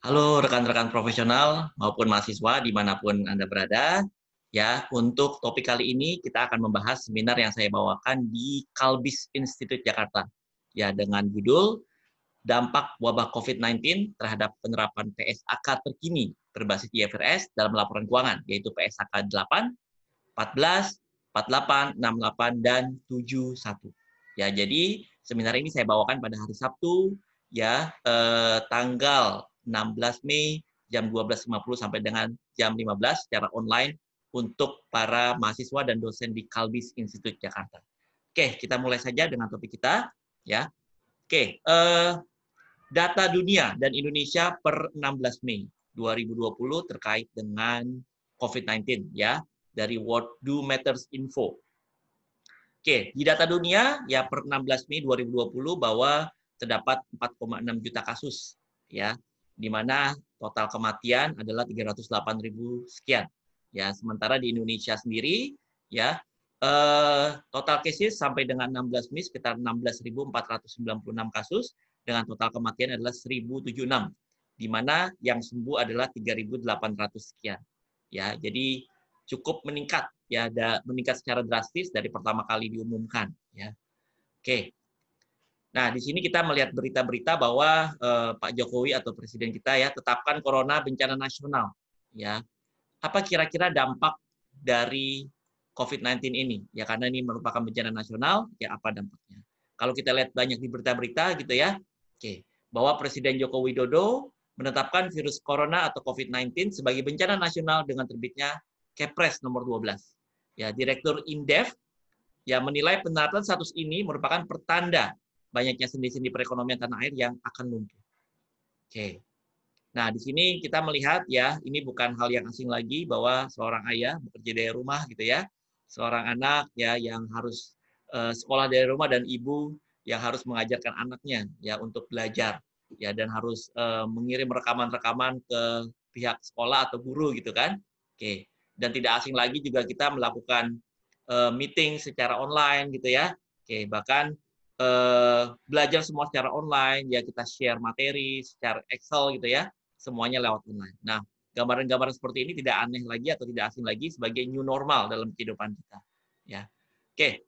Halo rekan-rekan profesional maupun mahasiswa dimanapun Anda berada. Ya, untuk topik kali ini kita akan membahas seminar yang saya bawakan di Kalbis Institute Jakarta. Ya, dengan judul Dampak Wabah COVID-19 terhadap penerapan PSAK terkini berbasis IFRS dalam laporan keuangan, yaitu PSAK 8, 14, 48, 68, dan 71. Ya, jadi seminar ini saya bawakan pada hari Sabtu, ya, tanggal 16 Mei jam 12.50 sampai dengan jam 15 secara online untuk para mahasiswa dan dosen di Kalbis Institute Jakarta. Oke, kita mulai saja dengan topik kita, ya. Oke, data dunia dan Indonesia per 16 Mei 2020 terkait dengan COVID-19, ya, dari World Do Matters Info. Oke, di data dunia ya per 16 Mei 2020 bahwa terdapat 4,6 juta kasus, ya, di mana total kematian adalah 308.000 sekian. Ya, sementara di Indonesia sendiri ya total cases sampai dengan 16 Mei sekitar 16.496 kasus dengan total kematian adalah 1.076, di mana yang sembuh adalah 3.800 sekian. Ya, jadi cukup meningkat ya, meningkat secara drastis dari pertama kali diumumkan ya. Oke. Nah, di sini kita melihat berita-berita bahwa Pak Jokowi atau presiden kita ya tetapkan corona bencana nasional ya. Apa kira-kira dampak dari COVID-19 ini? Ya karena ini merupakan bencana nasional, ya apa dampaknya? Kalau kita lihat banyak di berita-berita gitu ya. Oke, bahwa Presiden Joko Widodo menetapkan virus corona atau COVID-19 sebagai bencana nasional dengan terbitnya Kepres nomor 12. Ya, Direktur Indef yang menilai penerapan status ini merupakan pertanda banyaknya sendi-sendi perekonomian tanah air yang akan lumpuh. Oke. Nah, di sini kita melihat ya, ini bukan hal yang asing lagi bahwa seorang ayah bekerja dari rumah gitu ya. Seorang anak ya yang harus sekolah dari rumah dan ibu yang harus mengajarkan anaknya ya untuk belajar ya dan harus mengirim rekaman-rekaman ke pihak sekolah atau guru gitu kan. Oke. Dan tidak asing lagi juga kita melakukan meeting secara online gitu ya. Oke, bahkan belajar semua secara online ya, kita share materi secara Excel gitu ya, semuanya lewat online. Nah, gambaran-gambaran seperti ini tidak aneh lagi atau tidak asing lagi sebagai new normal dalam kehidupan kita. Ya, oke.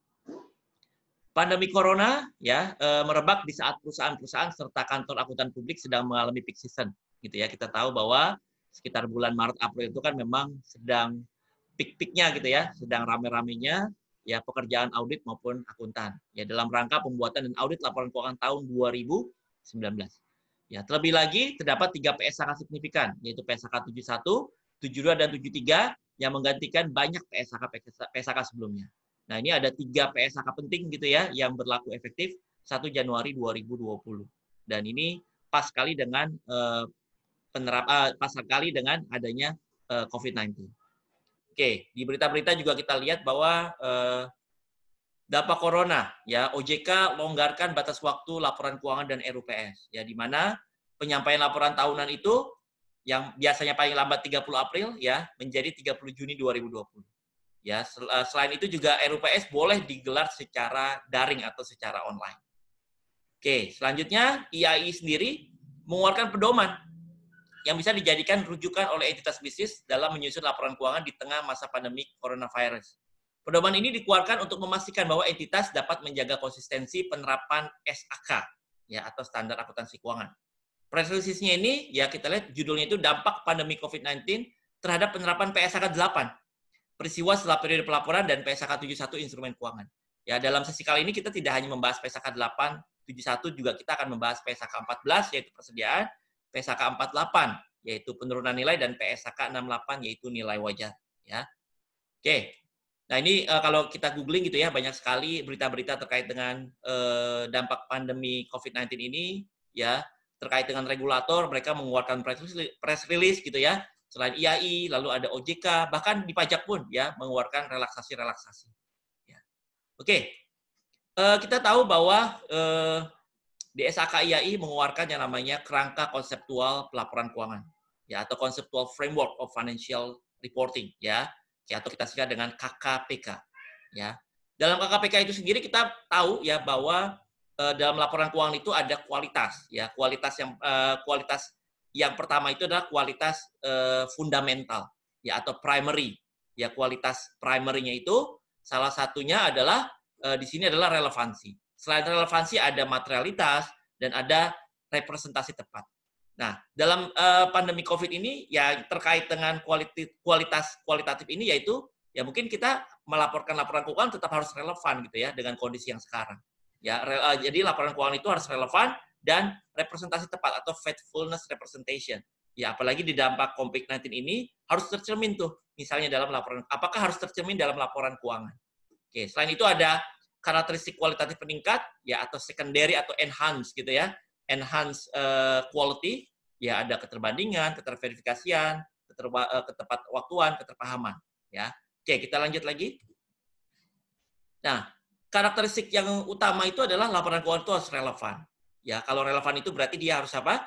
Pandemi corona ya merebak di saat perusahaan-perusahaan serta kantor akuntan publik sedang mengalami peak season, gitu ya. Kita tahu bahwa sekitar bulan Maret April itu kan memang sedang peak-peaknya gitu ya, sedang rame-ramenya ya pekerjaan audit maupun akuntan. Ya dalam rangka pembuatan dan audit laporan keuangan tahun 2019. Ya, terlebih lagi terdapat 3 PSAK signifikan, yaitu PSAK 71, 72 dan 73 yang menggantikan banyak PSAK sebelumnya. Nah, ini ada 3 PSAK penting gitu ya yang berlaku efektif 1 Januari 2020. Dan ini pas sekali dengan pas sekali dengan adanya COVID-19. Oke, di berita-berita juga kita lihat bahwa dampak corona, ya OJK longgarkan batas waktu laporan keuangan dan RUPS, ya di mana penyampaian laporan tahunan itu yang biasanya paling lambat 30 April ya menjadi 30 Juni 2020. Ya, selain itu juga RUPS boleh digelar secara daring atau secara online. Oke, selanjutnya IAI sendiri mengeluarkan pedoman yang bisa dijadikan rujukan oleh entitas bisnis dalam menyusun laporan keuangan di tengah masa pandemi coronavirus. Pedoman ini dikeluarkan untuk memastikan bahwa entitas dapat menjaga konsistensi penerapan SAK ya atau standar akuntansi keuangan. Press release-nya ini ya kita lihat judulnya itu dampak pandemi COVID-19 terhadap penerapan PSAK 8. Peristiwa setelah periode pelaporan dan PSAK 71 instrumen keuangan. Ya, dalam sesi kali ini kita tidak hanya membahas PSAK 8, 71 juga kita akan membahas PSAK 14 yaitu persediaan, PSAK 48 yaitu penurunan nilai dan PSAK 68 yaitu nilai wajar ya. Oke. Nah, ini kalau kita googling gitu ya banyak sekali berita-berita terkait dengan dampak pandemi COVID-19 ini ya, terkait dengan regulator mereka mengeluarkan press release gitu ya. Selain IAI, lalu ada OJK, bahkan di pajak pun ya mengeluarkan relaksasi-relaksasi. Ya. Oke. Kita tahu bahwa DSAK IAI mengeluarkan yang namanya kerangka konseptual pelaporan keuangan ya atau conceptual framework of financial reporting ya atau kita singkat dengan KKPK ya. Dalam KKPK itu sendiri kita tahu ya bahwa dalam laporan keuangan itu ada kualitas ya, kualitas yang pertama itu adalah kualitas fundamental, ya, atau primary. Ya, kualitas primary-nya itu salah satunya adalah di sini adalah relevansi. Selain relevansi ada materialitas dan ada representasi tepat. Nah, dalam pandemi COVID ini ya terkait dengan kualitatif ini yaitu ya mungkin kita melaporkan laporan keuangan tetap harus relevan gitu ya dengan kondisi yang sekarang. Ya, jadi laporan keuangan itu harus relevan dan representasi tepat atau faithfulness representation. Ya, apalagi di dampak COVID-19 ini harus tercermin tuh, misalnya dalam laporan, apakah harus tercermin dalam laporan keuangan. Oke, selain itu ada karakteristik kualitatif peningkat, ya, atau secondary atau enhance gitu ya, enhance quality, ya ada keterbandingan, keterverifikasian, ketepat waktuan, keterpahaman. Ya, oke, kita lanjut lagi. Nah, karakteristik yang utama itu adalah laporan keuangan itu harus relevan. Ya, kalau relevan itu berarti dia harus apa?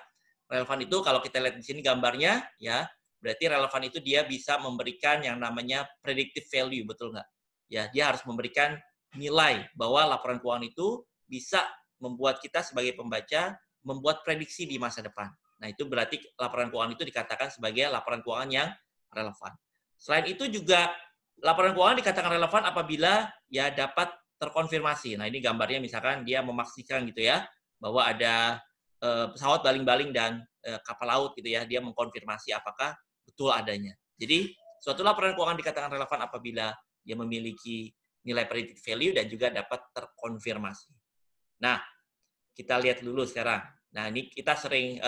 Relevan itu kalau kita lihat di sini gambarnya, ya, berarti relevan itu dia bisa memberikan yang namanya predictive value, betul nggak? Ya, dia harus memberikan nilai bahwa laporan keuangan itu bisa membuat kita sebagai pembaca membuat prediksi di masa depan. Nah, itu berarti laporan keuangan itu dikatakan sebagai laporan keuangan yang relevan. Selain itu juga laporan keuangan dikatakan relevan apabila ya dapat terkonfirmasi. Nah, ini gambarnya misalkan dia memastikan gitu ya bahwa ada pesawat baling-baling dan kapal laut gitu ya, dia mengkonfirmasi apakah betul adanya. Jadi, suatu laporan keuangan dikatakan relevan apabila dia memiliki nilai predictive value dan juga dapat terkonfirmasi. Nah, kita lihat dulu sekarang. Nah, ini kita sering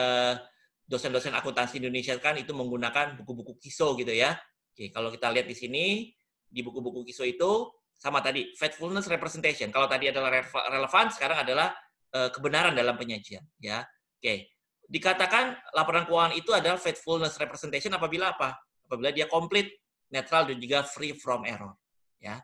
dosen-dosen akuntansi Indonesia kan itu menggunakan buku-buku KISO gitu ya. Oke, kalau kita lihat di sini di buku-buku KISO itu sama tadi faithfulness representation. Kalau tadi adalah relevan, sekarang adalah kebenaran dalam penyajian ya. Oke. Dikatakan laporan keuangan itu adalah faithfulness representation apabila apa? Apabila dia complete, netral dan juga free from error ya.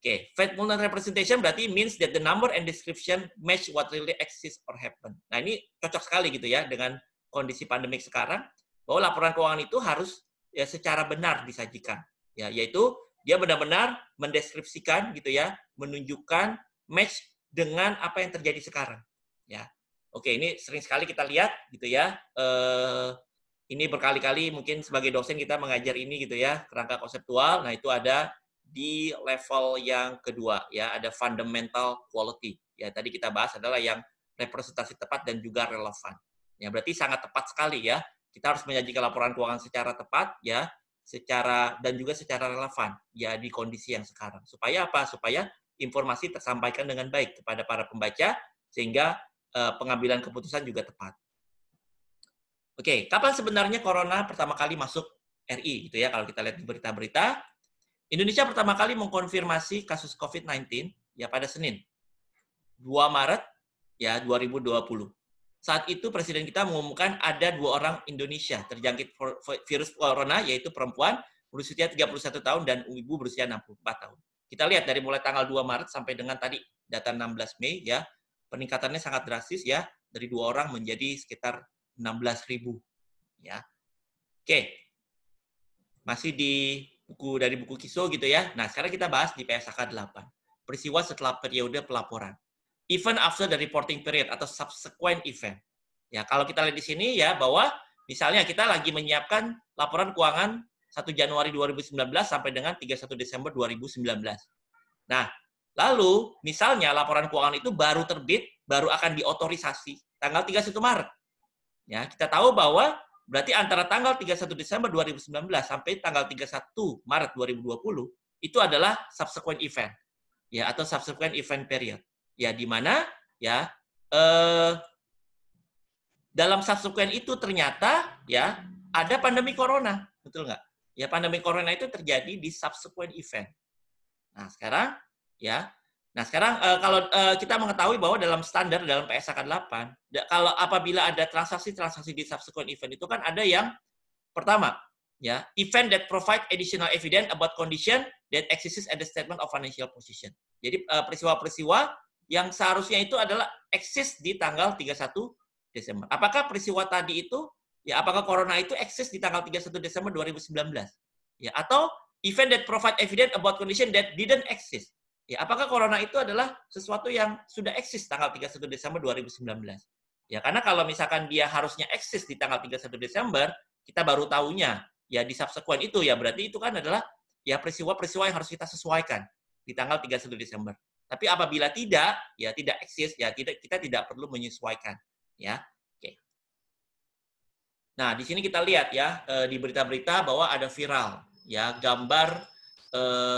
Oke, faithfulness representation berarti means that the number and description match what really exists or happen. Nah, ini cocok sekali gitu ya dengan kondisi pandemik sekarang bahwa laporan keuangan itu harus ya secara benar disajikan. Ya, yaitu dia benar-benar mendeskripsikan gitu ya, menunjukkan match dengan apa yang terjadi sekarang. Ya, oke, ini sering sekali kita lihat gitu ya. Ini berkali-kali mungkin sebagai dosen kita mengajar ini gitu ya, kerangka konseptual. Nah, itu ada di level yang kedua ya, ada fundamental quality. Ya, tadi kita bahas adalah yang representasi tepat dan juga relevan. Ya, berarti sangat tepat sekali ya. Kita harus menyajikan laporan keuangan secara tepat ya, secara dan juga secara relevan ya di kondisi yang sekarang. Supaya apa? Supaya informasi tersampaikan dengan baik kepada para pembaca sehingga pengambilan keputusan juga tepat. Oke, kapan sebenarnya corona pertama kali masuk RI gitu ya kalau kita lihat di berita-berita. Indonesia pertama kali mengkonfirmasi kasus COVID-19 ya pada Senin 2 Maret ya 2020. Saat itu presiden kita mengumumkan ada 2 orang Indonesia terjangkit virus corona yaitu perempuan berusia 31 tahun dan ibu berusia 64 tahun. Kita lihat dari mulai tanggal 2 Maret sampai dengan tadi data 16 Mei ya, peningkatannya sangat drastis ya, dari 2 orang menjadi sekitar 16.000 ya. Oke. Masih di dari buku KISO gitu ya. Nah, sekarang kita bahas di PSAK 8. Peristiwa setelah periode pelaporan. Even after the reporting period atau subsequent event. Ya, kalau kita lihat di sini ya bahwa misalnya kita lagi menyiapkan laporan keuangan 1 Januari 2019 sampai dengan 31 Desember 2019. Nah, lalu misalnya laporan keuangan itu baru terbit, baru akan diotorisasi tanggal 31 Maret. Ya, kita tahu bahwa berarti antara tanggal 31 Desember 2019 sampai tanggal 31 Maret 2020 itu adalah subsequent event. Ya, atau subsequent event period. Ya, di mana ya dalam subsequent itu ternyata ya ada pandemi corona, betul nggak? Ya, pandemi corona itu terjadi di subsequent event. Nah, sekarang ya. Nah, sekarang kalau kita mengetahui bahwa dalam standar dalam PSAK 8, kalau apabila ada transaksi-transaksi di subsequent event itu kan ada yang pertama, ya, event that provide additional evidence about condition that exists at the statement of financial position. Jadi peristiwa-peristiwa yang seharusnya itu adalah eksis di tanggal 31 Desember. Apakah peristiwa tadi itu ya apakah corona itu eksis di tanggal 31 Desember 2019? Ya, atau event that provide evidence about condition that didn't exist. Ya, apakah corona itu adalah sesuatu yang sudah eksis tanggal 31 Desember 2019? Ya, karena kalau misalkan dia harusnya eksis di tanggal 31 Desember, kita baru tahunya ya di subsequent itu ya berarti itu kan adalah ya peristiwa-peristiwa yang harus kita sesuaikan di tanggal 31 Desember. Tapi apabila tidak, ya tidak eksis, ya kita tidak perlu menyesuaikan, ya. Oke. Nah, di sini kita lihat ya di berita-berita bahwa ada viral ya gambar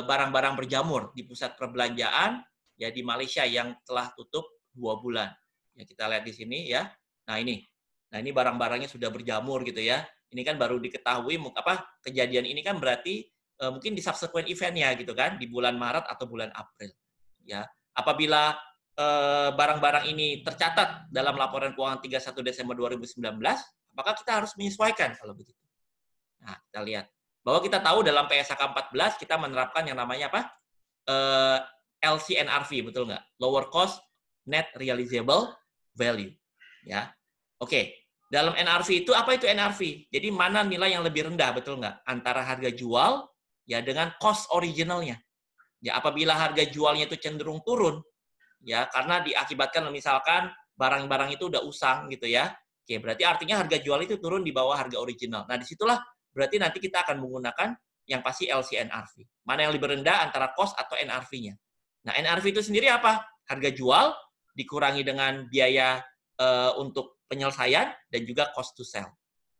barang-barang berjamur di pusat perbelanjaan ya di Malaysia yang telah tutup 2 bulan. Ya, kita lihat di sini ya. Nah, ini. Nah, ini barang-barangnya sudah berjamur gitu ya. Ini kan baru diketahui kejadian ini kan berarti mungkin di subsequent event-nya gitu kan di bulan Maret atau bulan April. Ya. Apabila barang-barang ini tercatat dalam laporan keuangan 31 Desember 2019, apakah kita harus menyesuaikan kalau begitu? Nah, kita lihat bahwa kita tahu dalam PSAK 14 kita menerapkan yang namanya apa? LCNRV, betul nggak? Lower Cost Net Realizable Value. Ya, oke. Dalam NRV itu apa itu NRV? Jadi mana nilai yang lebih rendah, betul nggak? Antara harga jual ya dengan cost originalnya. Ya, apabila harga jualnya itu cenderung turun, ya karena diakibatkan misalkan barang-barang itu udah usang gitu ya. Oke, berarti artinya harga jual itu turun di bawah harga original. Nah, disitulah berarti nanti kita akan menggunakan yang pasti LCNRV. Mana yang lebih rendah antara cost atau NRV-nya. Nah, NRV itu sendiri apa? Harga jual dikurangi dengan biaya untuk penyelesaian dan juga cost to sell.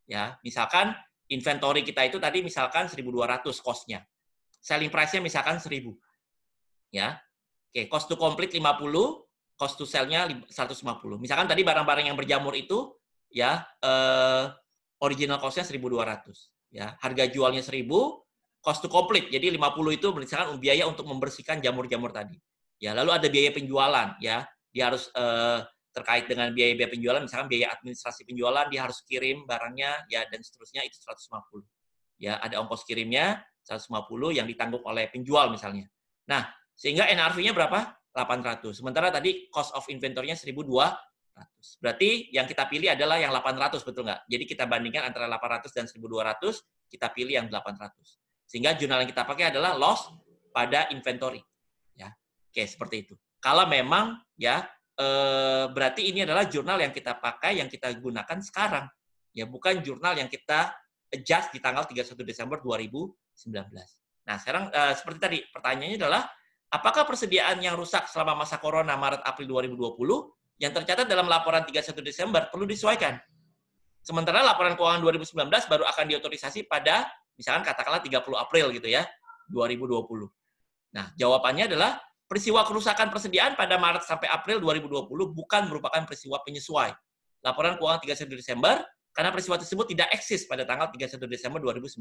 Ya, misalkan inventory kita itu tadi misalkan 1.200 cost-nya. Selling price-nya misalkan 1.000. Ya. Oke, cost to complete 50, cost to sell-nya 150. Misalkan tadi barang-barang yang berjamur itu ya original cost-nya 1.200. Ya, harga jualnya 1.000, cost to complete. Jadi 50 itu misalkan biaya untuk membersihkan jamur-jamur tadi. Ya, lalu ada biaya penjualan ya. Dia harus terkait dengan biaya-biaya penjualan, misalkan biaya administrasi penjualan, dia harus kirim barangnya ya dan seterusnya itu 150. Ya, ada ongkos kirimnya 150 yang ditanggung oleh penjual misalnya. Nah, sehingga NRV-nya berapa? 800. Sementara tadi cost of inventory-nya 1.200. Berarti yang kita pilih adalah yang 800, betul nggak? Jadi kita bandingkan antara 800 dan 1.200, kita pilih yang 800. Sehingga jurnal yang kita pakai adalah loss pada inventory. Ya. Oke, seperti itu. Kalau memang ya berarti ini adalah jurnal yang kita pakai, yang kita gunakan sekarang. Ya, bukan jurnal yang kita adjust di tanggal 31 Desember 2019. Nah, sekarang seperti tadi, pertanyaannya adalah apakah persediaan yang rusak selama masa corona Maret-April 2020 yang tercatat dalam laporan 31 Desember perlu disesuaikan? Sementara laporan keuangan 2019 baru akan diotorisasi pada, misalkan katakanlah 30 April gitu ya, 2020. Nah, jawabannya adalah peristiwa kerusakan persediaan pada Maret sampai April 2020 bukan merupakan peristiwa penyesuai laporan keuangan 31 Desember karena peristiwa tersebut tidak eksis pada tanggal 31 Desember 2019.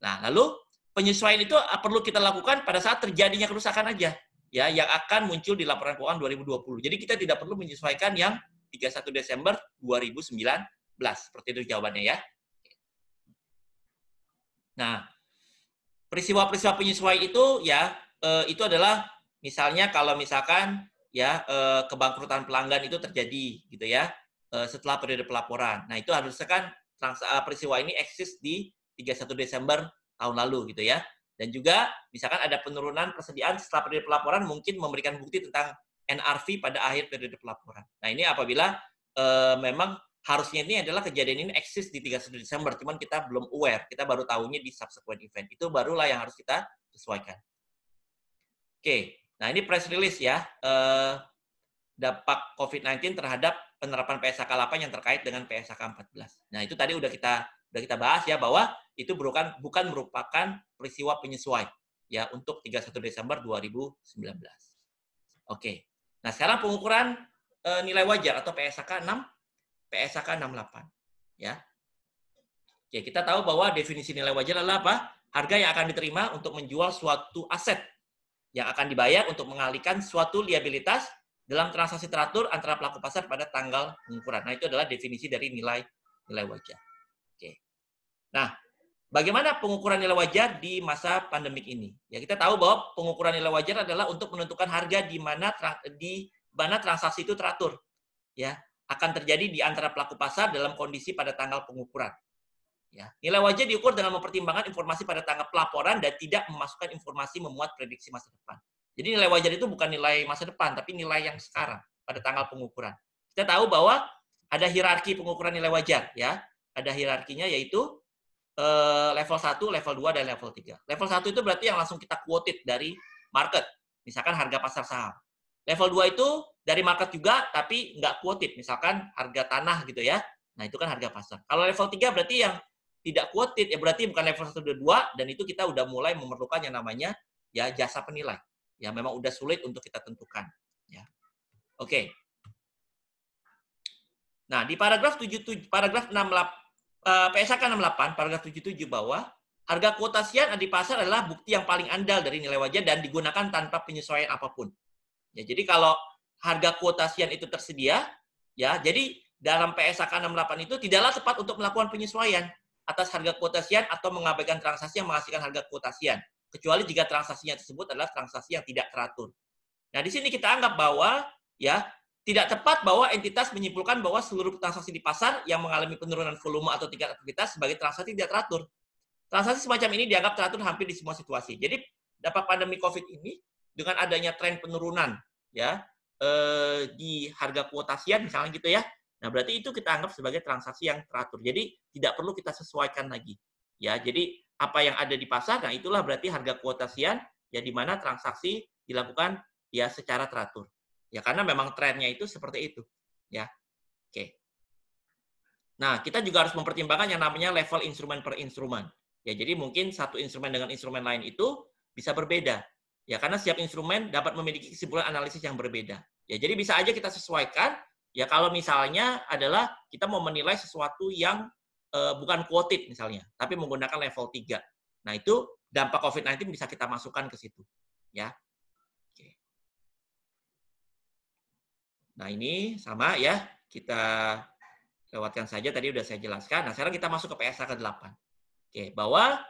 Nah, lalu penyesuaian itu perlu kita lakukan pada saat terjadinya kerusakan aja, ya, yang akan muncul di laporan keuangan 2020. Jadi kita tidak perlu menyesuaikan yang 31 Desember 2019. Seperti itu jawabannya ya. Nah, peristiwa-peristiwa penyesuaian itu ya itu adalah misalnya kalau misalkan ya kebangkrutan pelanggan itu terjadi gitu ya setelah periode pelaporan. Nah, itu harusnya kan peristiwa ini eksis di 31 Desember tahun lalu gitu ya. Dan juga misalkan ada penurunan persediaan setelah periode pelaporan mungkin memberikan bukti tentang NRV pada akhir periode pelaporan. Nah, ini apabila memang harusnya ini adalah kejadian ini eksis di 31 Desember, cuman kita belum aware, kita baru tahunya di subsequent event. Itu barulah yang harus kita sesuaikan. Oke, nah ini press release ya, dampak COVID-19 terhadap penerapan PSAK 8 yang terkait dengan PSAK 14. Nah, itu tadi udah kita bahas ya, bahwa itu bukan merupakan peristiwa penyesuai ya untuk 31 Desember 2019. Oke, nah sekarang pengukuran nilai wajar atau PSAK 68 ya. Oke, kita tahu bahwa definisi nilai wajar adalah apa? Harga yang akan diterima untuk menjual suatu aset yang akan dibayar untuk mengalihkan suatu liabilitas dalam transaksi teratur antara pelaku pasar pada tanggal pengukuran. Nah, itu adalah definisi dari nilai wajar. Oke. Nah, bagaimana pengukuran nilai wajar di masa pandemik ini? Ya, kita tahu bahwa pengukuran nilai wajar adalah untuk menentukan harga di mana transaksi itu teratur. Ya, akan terjadi di antara pelaku pasar dalam kondisi pada tanggal pengukuran. Ya, nilai wajar diukur dengan mempertimbangkan informasi pada tanggal pelaporan dan tidak memasukkan informasi memuat prediksi masa depan. Jadi nilai wajar itu bukan nilai masa depan, tapi nilai yang sekarang pada tanggal pengukuran. Kita kita tahu bahwa ada hierarki pengukuran nilai wajar, ya. Ada hierarkinya, yaitu level 1, level 2, dan level 3. Level 1 itu berarti yang langsung kita quoted dari market, misalkan harga pasar saham. Level 2 itu dari market juga, tapi nggak quoted, misalkan harga tanah gitu ya. Nah, itu kan harga pasar. Kalau level 3 berarti yang tidak quoted, ya berarti bukan level 1 dan 2, dan itu kita udah mulai memerlukan yang namanya ya jasa penilai. Ya, memang udah sulit untuk kita tentukan. Ya. Oke. Nah, di paragraf 67, paragraf 68, PSAK 68, paragraf 77 bahwa harga kuotasian di pasar adalah bukti yang paling andal dari nilai wajar dan digunakan tanpa penyesuaian apapun. Ya, jadi kalau harga kuotasian itu tersedia, ya, jadi dalam PSAK 68 itu tidaklah tepat untuk melakukan penyesuaian atas harga kuotasian atau mengabaikan transaksi yang menghasilkan harga kuotasian, kecuali jika transaksinya tersebut adalah transaksi yang tidak teratur. Nah, di sini kita anggap bahwa ya tidak tepat bahwa entitas menyimpulkan bahwa seluruh transaksi di pasar yang mengalami penurunan volume atau tingkat aktivitas sebagai transaksi tidak teratur. Transaksi semacam ini dianggap teratur hampir di semua situasi. Jadi, dampak pandemi COVID ini dengan adanya tren penurunan ya di harga kuotasian misalnya gitu ya. Nah, berarti itu kita anggap sebagai transaksi yang teratur. Jadi, tidak perlu kita sesuaikan lagi. Ya, jadi apa yang ada di pasar, nah itulah berarti harga kuotasian ya di mana transaksi dilakukan ya secara teratur. Ya, karena memang trennya itu seperti itu. Ya, oke. Nah, kita juga harus mempertimbangkan yang namanya level instrumen per instrumen. Ya, jadi mungkin satu instrumen dengan instrumen lain itu bisa berbeda. Ya, karena setiap instrumen dapat memiliki kesimpulan analisis yang berbeda. Ya, jadi bisa aja kita sesuaikan. Ya, kalau misalnya adalah kita mau menilai sesuatu yang bukan quoted misalnya, tapi menggunakan level 3. Nah, itu dampak COVID-19 bisa kita masukkan ke situ. Ya. Nah, ini sama ya, kita lewatkan saja, tadi udah saya jelaskan. Nah, sekarang kita masuk ke PSAK 8. Oke, bahwa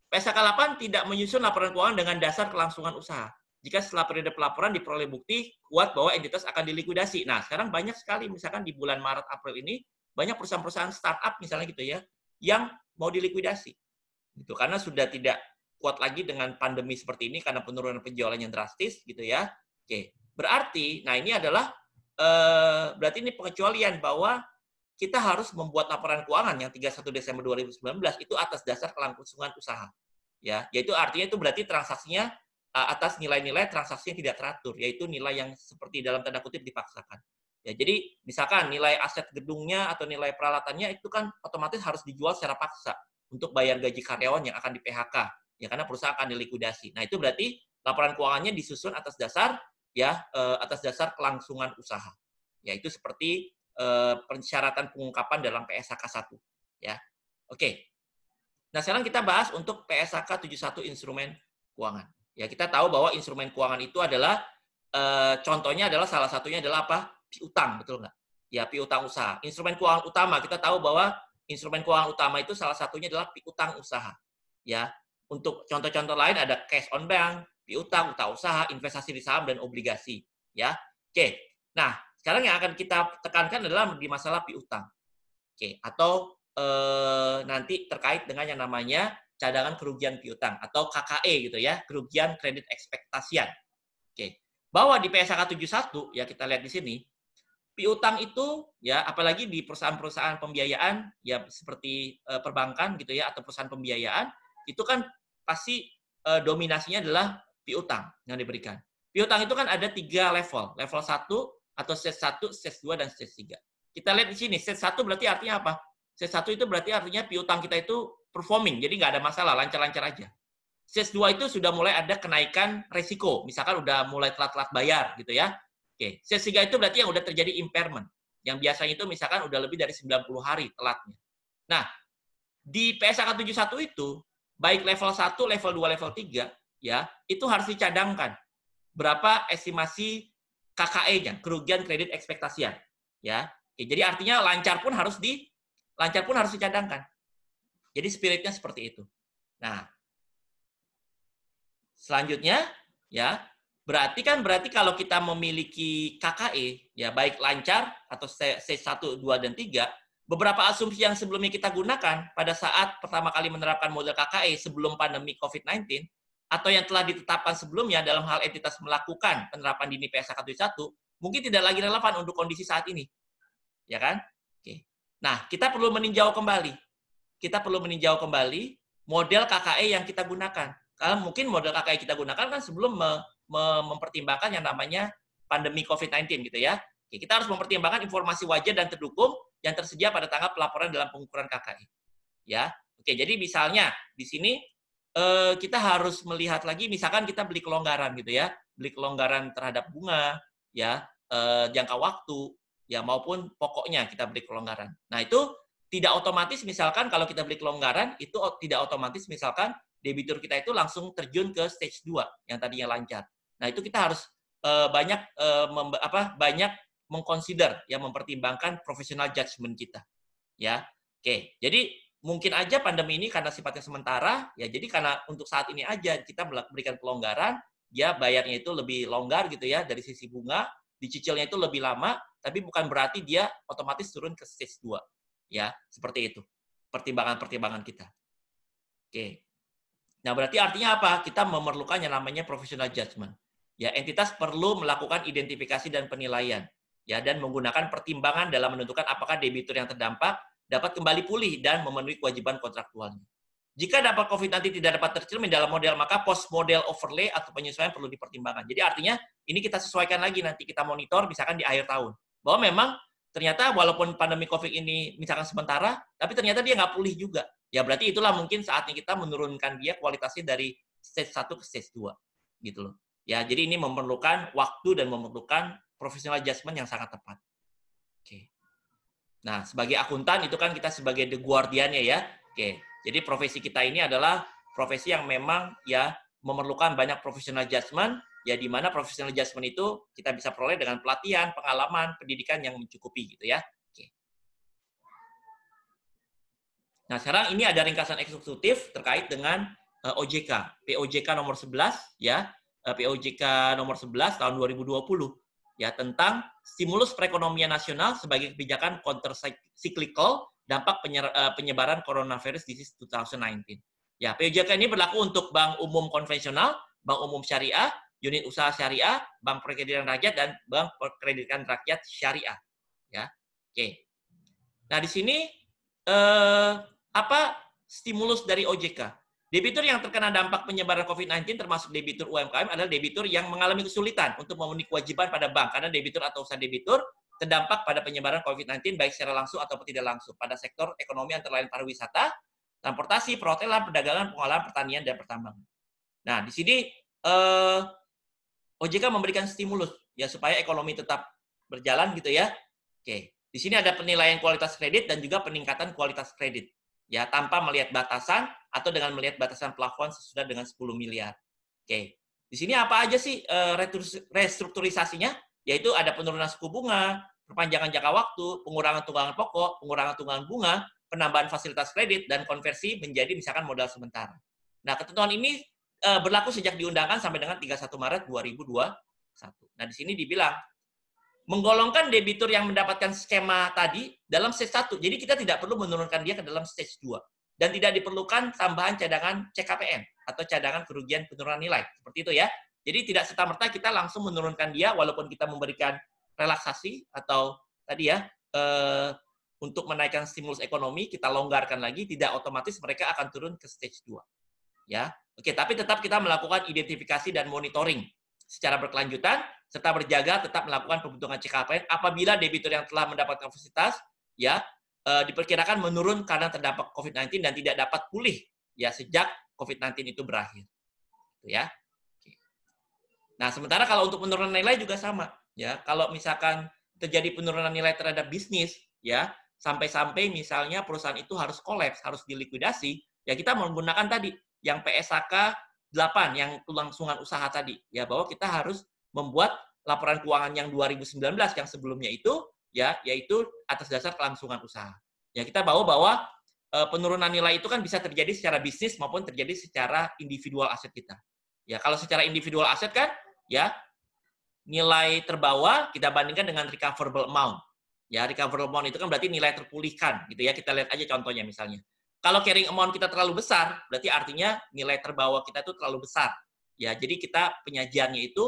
PSAK 8 tidak menyusun laporan keuangan dengan dasar kelangsungan usaha. Jika setelah periode pelaporan diperoleh bukti kuat bahwa entitas akan dilikuidasi. Nah, sekarang banyak sekali, misalkan di bulan Maret, April ini, banyak perusahaan-perusahaan startup misalnya gitu ya, yang mau dilikuidasi. Gitu, karena sudah tidak kuat lagi dengan pandemi seperti ini, karena penurunan penjualan yang drastis gitu ya. Oke, berarti, nah ini adalah berarti ini pengecualian bahwa kita harus membuat laporan keuangan yang 31 Desember 2019 itu atas dasar kelangsungan usaha. Ya, yaitu artinya itu berarti transaksinya atas nilai-nilai transaksi yang tidak teratur, yaitu nilai yang seperti dalam tanda kutip dipaksakan. Ya, jadi misalkan nilai aset gedungnya atau nilai peralatannya itu kan otomatis harus dijual secara paksa untuk bayar gaji karyawan yang akan di PHK, ya karena perusahaan akan dilikuidasi. Nah, itu berarti laporan keuangannya disusun atas dasar atas dasar kelangsungan usaha. Yaitu seperti persyaratan pengungkapan dalam PSAK 1. Ya. Oke. Nah, sekarang kita bahas untuk PSAK 71 instrumen keuangan. Ya, kita tahu bahwa instrumen keuangan itu adalah contohnya adalah salah satunya adalah apa? Piutang, betul nggak? Ya, piutang usaha. Instrumen keuangan utama, kita tahu bahwa instrumen keuangan utama itu salah satunya adalah piutang usaha. Ya. Untuk contoh-contoh lain ada cash on bank, piutang, utang usaha, investasi di saham, dan obligasi. Ya, oke. Nah, sekarang yang akan kita tekankan adalah di masalah piutang. Oke, atau nanti terkait dengan yang namanya cadangan kerugian piutang atau KKE gitu ya, kerugian kredit ekspektasian. Oke. Bahwa di PSAK 71 ya kita lihat di sini, piutang itu ya apalagi di perusahaan-perusahaan pembiayaan ya seperti perbankan gitu ya atau perusahaan pembiayaan itu kan pasti dominasinya adalah piutang yang diberikan. Piutang itu kan ada 3 level. Level 1 atau stage 1, stage 2, dan stage 3. Kita lihat di sini, stage 1 berarti artinya apa? Stage 1 itu berarti artinya piutang kita itu performing, jadi nggak ada masalah, lancar-lancar aja. Stage 2 itu sudah mulai ada kenaikan resiko, misalkan udah mulai telat-telat bayar gitu ya. Oke, stage 3 itu berarti yang udah terjadi impairment, yang biasanya itu misalkan udah lebih dari 90 hari telatnya. Nah, di PSAK 71 itu, baik level 1, level 2, level 3, ya, itu harus dicadangkan. Berapa estimasi KKE-nya, kerugian kredit ekspektasian. Ya. Oke, jadi artinya lancar pun harus dicadangkan. Jadi spiritnya seperti itu. Nah, selanjutnya ya, berarti kalau kita memiliki KKE ya baik lancar atau C1, 2, dan 3, beberapa asumsi yang sebelumnya kita gunakan pada saat pertama kali menerapkan model KKE sebelum pandemi COVID-19 atau yang telah ditetapkan sebelumnya dalam hal entitas melakukan penerapan dini PSAK 71 mungkin tidak lagi relevan untuk kondisi saat ini. ya kan? Oke. Nah, kita perlu meninjau kembali. Kita perlu meninjau kembali model KKE yang kita gunakan. Karena mungkin model KKE kita gunakan kan sebelum mempertimbangkan yang namanya pandemi COVID-19 gitu ya. Oke, kita harus mempertimbangkan informasi wajar dan terdukung yang tersedia pada tanggal pelaporan dalam pengukuran KKE. Ya, oke. Jadi misalnya di sini kita harus melihat lagi, misalkan kita beli kelonggaran gitu ya, beli kelonggaran terhadap bunga, ya, jangka waktu, ya maupun pokoknya kita beli kelonggaran. Nah itu tidak otomatis misalkan kalau kita beli kelonggaran itu tidak otomatis misalkan debitur kita itu langsung terjun ke stage 2 yang tadinya lancar. Nah itu kita harus banyak mengconsider ya, mempertimbangkan professional judgment kita. Ya. Oke, jadi mungkin aja pandemi ini karena sifatnya sementara, ya jadi karena untuk saat ini aja kita berikan pelonggaran, ya bayarnya itu lebih longgar gitu ya dari sisi bunga, dicicilnya itu lebih lama, tapi bukan berarti dia otomatis turun ke stage 2. Ya, seperti itu. Pertimbangan-pertimbangan kita. Oke. Nah, berarti artinya apa? Kita memerlukan yang namanya professional judgment. Ya, entitas perlu melakukan identifikasi dan penilaian, ya, dan menggunakan pertimbangan dalam menentukan apakah debitur yang terdampak dapat kembali pulih dan memenuhi kewajiban kontraktualnya. Jika dampak COVID-19 tidak dapat tercermin dalam model, maka post-model overlay atau penyesuaian perlu dipertimbangkan. Jadi artinya ini kita sesuaikan lagi, nanti kita monitor misalkan di akhir tahun. Bahwa memang ternyata walaupun pandemi COVID ini misalkan sementara, tapi ternyata dia nggak pulih juga. Ya berarti itulah mungkin saatnya kita menurunkan dia kualitasnya dari stage 1 ke stage 2. Gitu loh. Ya, jadi ini memerlukan waktu dan memerlukan professional adjustment yang sangat tepat. Oke. Nah, sebagai akuntan itu kan kita sebagai the guardian-nya ya. Oke. Jadi profesi kita ini adalah profesi yang memang ya memerlukan banyak professional adjustment, ya di mana professional adjustment itu kita bisa peroleh dengan pelatihan, pengalaman, pendidikan yang mencukupi gitu ya. Oke. Nah, sekarang ini ada ringkasan eksekutif terkait dengan OJK, POJK nomor 11 ya. POJK nomor 11 tahun 2020 ya tentang stimulus perekonomian nasional sebagai kebijakan counter cyclical dampak penyebaran coronavirus disease 2019. Ya, POJK ini berlaku untuk bank umum konvensional, bank umum syariah, unit usaha syariah, bank perkreditan rakyat dan bank perkreditan rakyat syariah. Ya. Oke. Nah, di sini apa stimulus dari OJK? Debitur yang terkena dampak penyebaran COVID-19 termasuk debitur UMKM adalah debitur yang mengalami kesulitan untuk memenuhi kewajiban pada bank karena debitur atau usaha debitur terdampak pada penyebaran COVID-19 baik secara langsung ataupun tidak langsung pada sektor ekonomi antara lain pariwisata, transportasi, perhotelan, perdagangan, pengolahan, pertanian, dan pertambangan. Nah, di sini OJK memberikan stimulus ya supaya ekonomi tetap berjalan gitu ya. Oke, di sini ada penilaian kualitas kredit dan juga peningkatan kualitas kredit. Ya, tanpa melihat batasan atau dengan melihat batasan plafon sesudah dengan 10 miliar. Oke. Di sini apa aja sih restrukturisasinya? Yaitu ada penurunan suku bunga, perpanjangan jangka waktu, pengurangan tunggangan pokok, pengurangan tunggangan bunga, penambahan fasilitas kredit, dan konversi menjadi misalkan modal sementara. Nah, ketentuan ini berlaku sejak diundangkan sampai dengan 31 Maret 2021. Nah, di sini dibilang menggolongkan debitur yang mendapatkan skema tadi dalam stage 1. Jadi kita tidak perlu menurunkan dia ke dalam stage 2. Dan tidak diperlukan tambahan cadangan CKPN atau cadangan kerugian penurunan nilai. Seperti itu ya. Jadi tidak serta-merta kita langsung menurunkan dia walaupun kita memberikan relaksasi atau tadi ya untuk menaikkan stimulus ekonomi kita longgarkan lagi, tidak otomatis mereka akan turun ke stage 2. Ya. Oke, tapi tetap kita melakukan identifikasi dan monitoring secara berkelanjutan serta berjaga tetap melakukan pembentukan CKPN apabila debitur yang telah mendapatkan fasilitas ya diperkirakan menurun karena terdampak COVID-19 dan tidak dapat pulih ya sejak COVID-19 itu berakhir. Gitu ya. Oke. Nah, sementara kalau untuk penurunan nilai juga sama ya. Kalau misalkan terjadi penurunan nilai terhadap bisnis ya, sampai-sampai misalnya perusahaan itu harus kolaps, harus dilikuidasi, ya kita menggunakan tadi yang PSAK 8 yang kelangsungan usaha tadi ya, bahwa kita harus membuat laporan keuangan yang 2019 yang sebelumnya itu ya, yaitu atas dasar kelangsungan usaha. Ya, kita bahwa penurunan nilai itu kan bisa terjadi secara bisnis maupun terjadi secara individual aset kita. Ya, kalau secara individual aset kan ya nilai terbawa kita bandingkan dengan recoverable amount. Ya, recoverable amount itu kan berarti nilai terpulihkan gitu ya. Kita lihat aja contohnya misalnya. Kalau carrying amount kita terlalu besar, berarti artinya nilai terbawa kita itu terlalu besar. Ya, jadi kita penyajiannya itu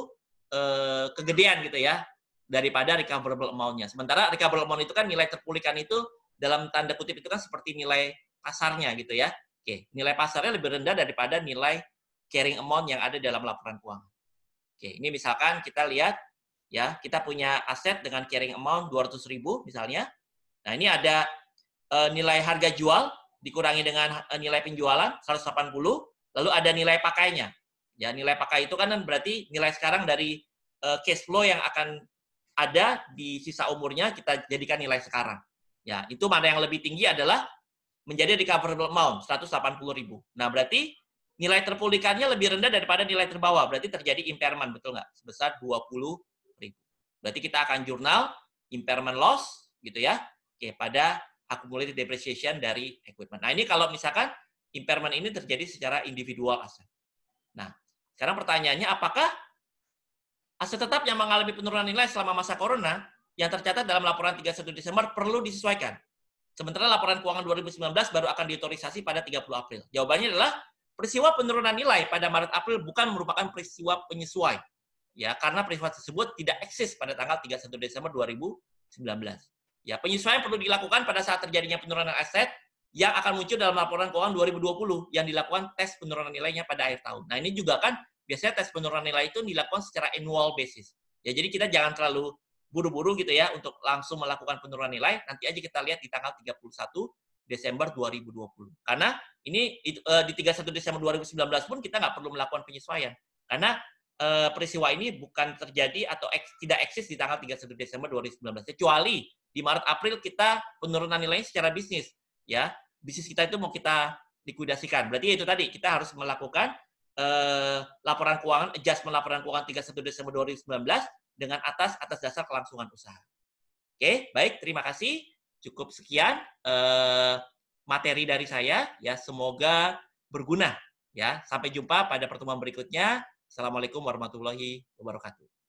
kegedean gitu ya. daripada recoverable amount-nya. Sementara recoverable amount itu kan nilai terpulihkan itu dalam tanda kutip itu kan seperti nilai pasarnya gitu ya. Oke, nilai pasarnya lebih rendah daripada nilai carrying amount yang ada dalam laporan keuangan. Oke, ini misalkan kita lihat ya, kita punya aset dengan carrying amount 200.000 misalnya. Nah, ini ada nilai harga jual dikurangi dengan nilai penjualan 180, lalu ada nilai pakainya. Ya, nilai pakai itu kan berarti nilai sekarang dari cash flow yang akan ada di sisa umurnya kita jadikan nilai sekarang. Ya, itu mana yang lebih tinggi adalah menjadi recoverable amount 180.000. Nah, berarti nilai terpulihkannya lebih rendah daripada nilai terbawah. Berarti terjadi impairment, betul nggak? Sebesar 20.000. Berarti kita akan jurnal impairment loss gitu ya. Oke, pada accumulated depreciation dari equipment. Nah, ini kalau misalkan impairment ini terjadi secara individual aset. Nah, sekarang pertanyaannya apakah aset tetap yang mengalami penurunan nilai selama masa corona yang tercatat dalam laporan 31 Desember perlu disesuaikan. Sementara laporan keuangan 2019 baru akan diotorisasi pada 30 April. Jawabannya adalah peristiwa penurunan nilai pada Maret-April bukan merupakan peristiwa penyesuai. Ya, karena peristiwa tersebut tidak eksis pada tanggal 31 Desember 2019. Ya, penyesuaian perlu dilakukan pada saat terjadinya penurunan aset yang akan muncul dalam laporan keuangan 2020 yang dilakukan tes penurunan nilainya pada akhir tahun. Nah, ini juga kan biasanya tes penurunan nilai itu dilakukan secara annual basis. Ya, jadi kita jangan terlalu buru-buru gitu ya untuk langsung melakukan penurunan nilai. Nanti aja kita lihat di tanggal 31 Desember 2020. Karena ini di 31 Desember 2019 pun kita nggak perlu melakukan penyesuaian. Karena peristiwa ini bukan terjadi atau tidak eksis di tanggal 31 Desember 2019. Kecuali di Maret April kita penurunan nilainya secara bisnis. Ya, bisnis kita itu mau kita likuidasikan. Berarti itu tadi kita harus melakukan laporan keuangan, adjustment laporan keuangan 31 Desember 2019 dengan atas dasar kelangsungan usaha. Oke, baik, terima kasih. Cukup sekian materi dari saya. Ya, semoga berguna. Ya, sampai jumpa pada pertemuan berikutnya. Assalamualaikum warahmatullahi wabarakatuh.